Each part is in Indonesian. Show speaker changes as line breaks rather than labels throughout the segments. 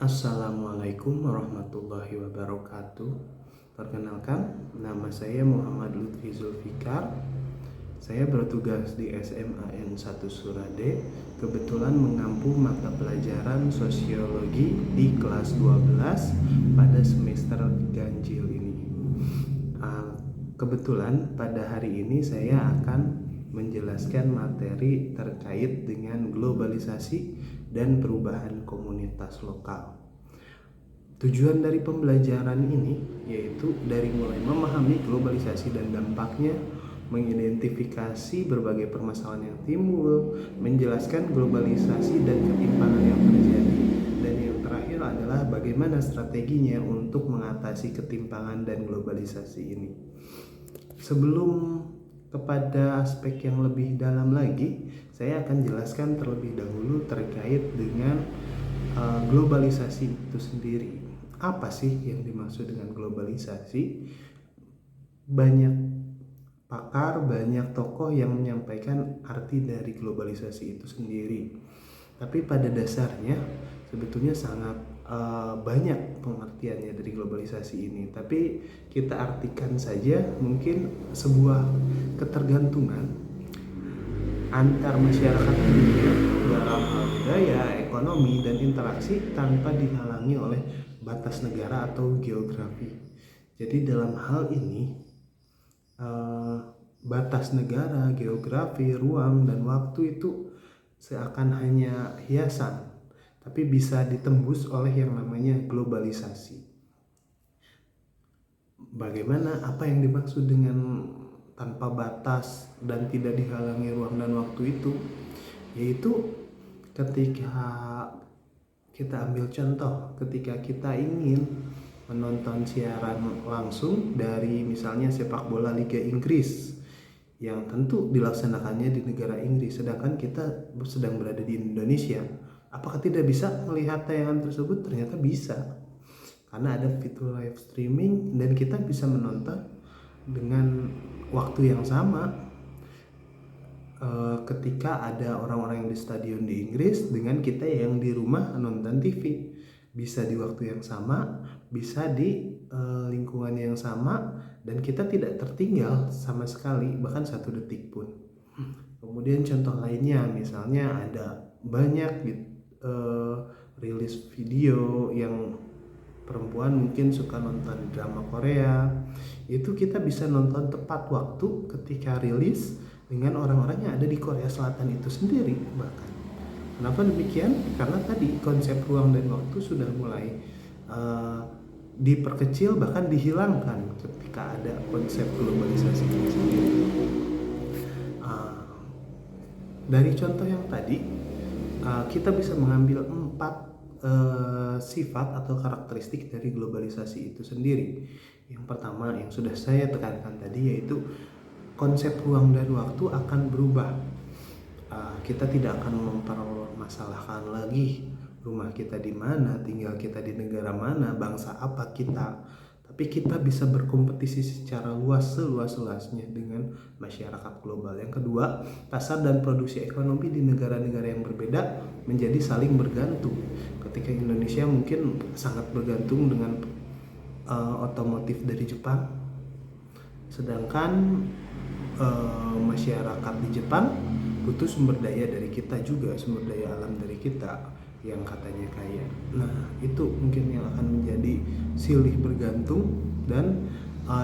Assalamualaikum warahmatullahi wabarakatuh. Perkenalkan, nama saya Muhammad Lutfi Zulfikar. Saya bertugas di SMAN 1 Surade. Kebetulan mengampu mata pelajaran sosiologi di kelas 12 pada semester ganjil ini. Kebetulan pada hari ini saya akan menjelaskan materi terkait dengan globalisasi dan perubahan komunitas lokal. Tujuan dari pembelajaran ini yaitu dari mulai memahami globalisasi dan dampaknya, mengidentifikasi berbagai permasalahan yang timbul, menjelaskan globalisasi dan ketimpangan yang terjadi, dan yang terakhir adalah bagaimana strateginya untuk mengatasi ketimpangan dan globalisasi ini. Sebelum kepada aspek yang lebih dalam lagi, saya akan jelaskan terlebih dahulu terkait dengan globalisasi itu sendiri. Apa sih yang dimaksud dengan globalisasi? Banyak pakar, banyak tokoh yang menyampaikan arti dari globalisasi itu sendiri. Tapi pada dasarnya sebetulnya sangat banyak pengertiannya dari globalisasi ini. Tapi kita artikan saja mungkin sebuah ketergantungan antar masyarakat dunia dalam hal budaya, ekonomi, dan interaksi tanpa dihalangi oleh batas negara atau geografi. Jadi dalam hal ini batas negara, geografi, ruang, dan waktu itu seakan hanya hiasan, tapi bisa ditembus oleh yang namanya globalisasi. Bagaimana, apa yang dimaksud dengan tanpa batas dan tidak dihalangi ruang dan waktu itu? Yaitu ketika kita ambil contoh, ketika kita ingin menonton siaran langsung dari misalnya sepak bola Liga Inggris yang tentu dilaksanakannya di negara Inggris, sedangkan kita sedang berada di Indonesia, apakah tidak bisa melihat tayangan tersebut? Ternyata bisa, karena ada fitur live streaming dan kita bisa menonton dengan waktu yang sama ketika ada orang-orang yang di stadion di Inggris dengan kita yang di rumah nonton TV. Bisa di waktu yang sama, bisa di lingkungan yang sama, dan kita tidak tertinggal sama sekali, bahkan 1 detik pun. Kemudian contoh lainnya, misalnya ada banyak rilis video yang perempuan mungkin suka nonton drama Korea, itu kita bisa nonton tepat waktu ketika rilis dengan orang-orang yang ada di Korea Selatan itu sendiri. Bahkan kenapa demikian? Karena tadi konsep ruang dan waktu sudah mulai diperkecil, bahkan dihilangkan ketika ada konsep globalisasi ini sendiri. Dari contoh yang tadi, kita bisa mengambil 4 sifat atau karakteristik dari globalisasi itu sendiri. Yang pertama yang sudah saya tekankan tadi, yaitu konsep ruang dan waktu akan berubah. Kita tidak akan mempermasalahkan lagi rumah kita di mana, tinggal kita di negara mana, bangsa apa kita, tapi kita bisa berkompetisi secara luas, seluas-luasnya dengan masyarakat global. Yang kedua, pasar dan produksi ekonomi di negara-negara yang berbeda menjadi saling bergantung. Ketika Indonesia mungkin sangat bergantung dengan otomotif dari Jepang, sedangkan masyarakat di Jepang butuh sumber daya dari kita juga, sumber daya alam dari kita yang katanya kaya. Nah, itu mungkin yang akan menjadi silih bergantung dan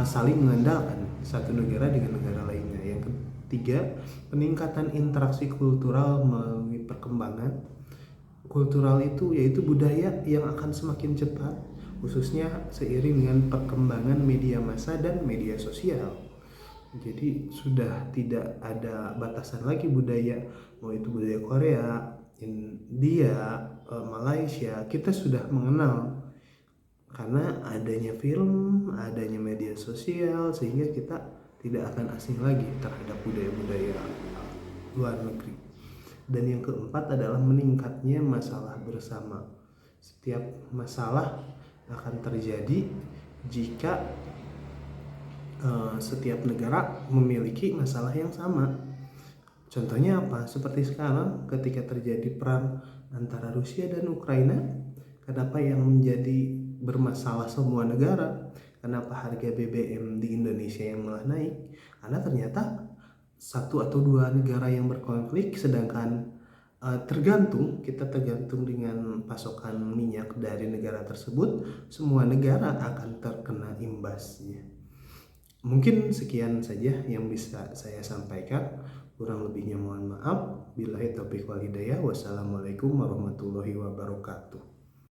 saling mengandalkan satu negara dengan negara lainnya. Yang ketiga, peningkatan interaksi kultural melalui perkembangan kultural itu, yaitu budaya yang akan semakin cepat, khususnya seiring dengan perkembangan media massa dan media sosial. Jadi sudah tidak ada batasan lagi budaya, mau itu budaya Korea, India, Malaysia, kita sudah mengenal karena adanya film, adanya media sosial, sehingga kita tidak akan asing lagi terhadap budaya-budaya luar negeri. Dan yang keempat adalah meningkatnya masalah bersama. Setiap masalah akan terjadi jika setiap negara memiliki masalah yang sama. Contohnya apa? Seperti sekarang ketika terjadi perang antara Rusia dan Ukraina, Kenapa yang menjadi bermasalah semua negara? Kenapa harga BBM di Indonesia yang malah naik? Karena ternyata satu atau dua negara yang berkonflik, sedangkan kita tergantung dengan pasokan minyak dari negara tersebut, semua negara akan terkena imbasnya. Mungkin sekian saja yang bisa saya sampaikan. Kurang lebihnya mohon maaf. Billahi taufiq wal hidayah. Wassalamualaikum warahmatullahi wabarakatuh.